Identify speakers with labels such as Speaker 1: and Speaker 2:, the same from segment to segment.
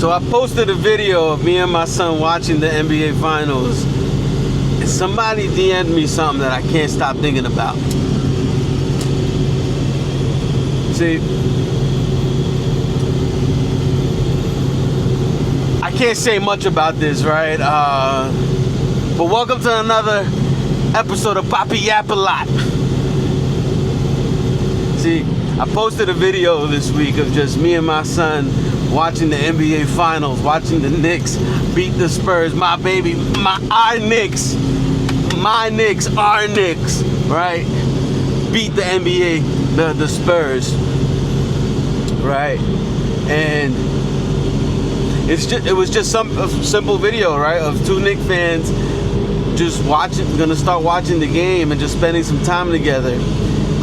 Speaker 1: So I posted a video of me and my son watching the NBA Finals, and somebody DM'd me something that I can't stop thinking about. See, I can't say much about this, right? But welcome to another episode of Papi-Yap-Alot. See, I posted a video this week of just me and my son watching the NBA Finals, watching the Knicks beat the Spurs. My baby, our Knicks, our Knicks, right? Beat the NBA, the Spurs, right? And it was just a simple video, right, of two Knicks fans just gonna start watching the game and just spending some time together.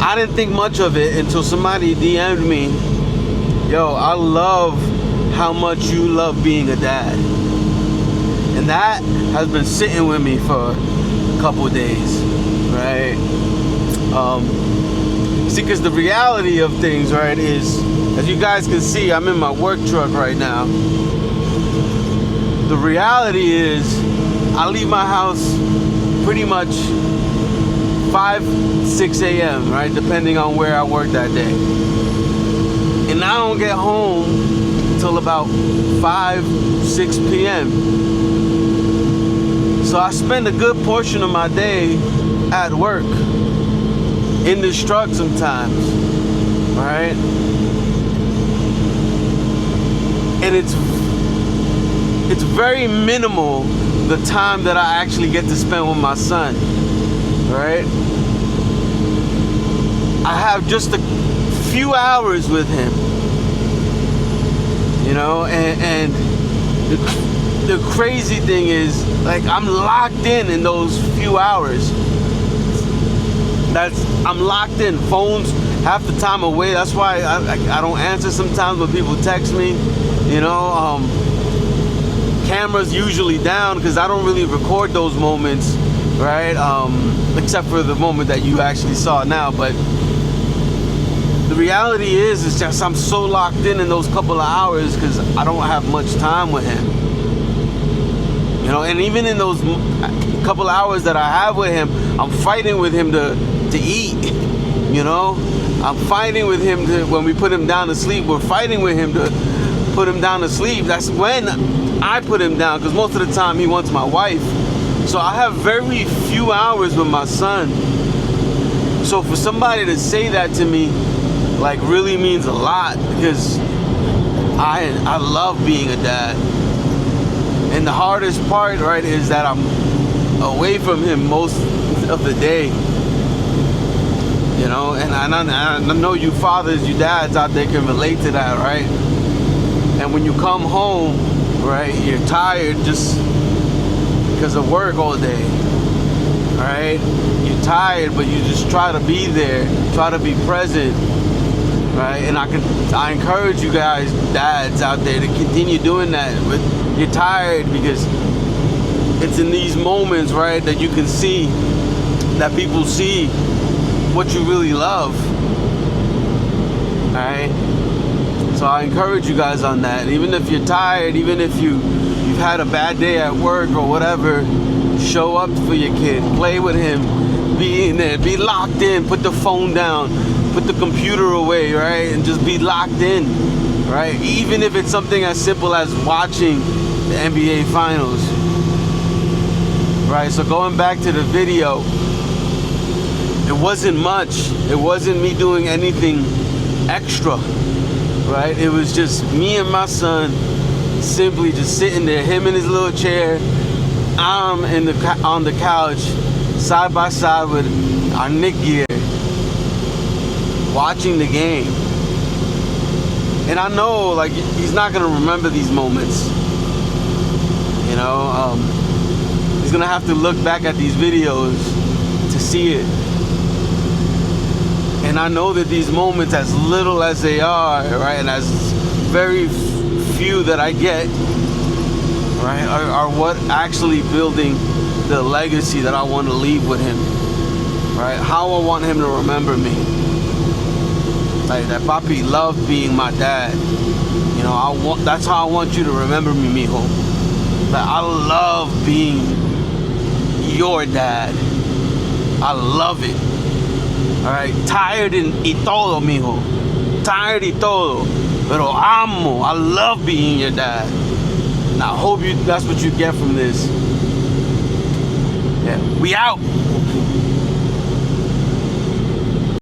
Speaker 1: I didn't think much of it until somebody DM'd me, yo, I love how much you love being a dad. And that has been sitting with me for a couple of days, right? See, because the reality of things, right, is, as you guys can see, I'm in my work truck right now. The reality is, I leave my house pretty much 5-6 a.m., right, depending on where I work that day. And I don't get home until about 5-6 p.m. So I spend a good portion of my day at work, in this truck sometimes, right? And it's very minimal the time that I actually get to spend with my son, right? I have just a few hours with him, you know, and the crazy thing is, like, I'm locked in those few hours. I'm locked in. Phones half the time away. That's why I don't answer sometimes when people text me, you know. Camera's usually down because I don't really record those moments, right? Except for the moment that you actually saw now. But the reality is just I'm so locked in those couple of hours because I don't have much time with him, you know. And even in those couple of hours that I have with him, I'm fighting with him to eat, you know. I'm fighting with him when we put him down to sleep. We're fighting with him to put him down to sleep. That's when I put him down, because most of the time he wants my wife. So I have very few hours with my son. So for somebody to say that to me, like, really means a lot, because I love being a dad. And the hardest part, right, is that I'm away from him most of the day, you know. And I know you fathers, you dads out there can relate to that, right? And when you come home, right, you're tired just because of work all day, right? You're tired, but you just try to be there, try to be present, right? And I encourage you guys, dads out there, to continue doing that. But you're tired because it's in these moments, right, that you can see, that people see what you really love, all right? So I encourage you guys on that. Even if you're tired, even if you've had a bad day at work or whatever, show up for your kid, play with him, be in there, be locked in, put the phone down, put the computer away, right? And just be locked in, right? Even if it's something as simple as watching the NBA Finals, right? So going back to the video, it wasn't much. It wasn't me doing anything extra, right? It was just me and my son simply just sitting there, him in his little chair, I'm on the couch, side by side with our Knick gear, watching the game. And I know, like, he's not gonna remember these moments, you know. He's gonna have to look back at these videos to see it. And I know that these moments, as little as they are, right, and as very few that I get, right, are what actually building the legacy that I want to leave with him, right? How I want him to remember me. Like, that Papi loved being my dad. You know, know, that's how I want you to remember me, mijo. That I love being your dad. I love it. All right, tired y todo, mijo. Tired y todo, pero amo. I love being your dad. And I hope that's what you get from this. Yeah, we out.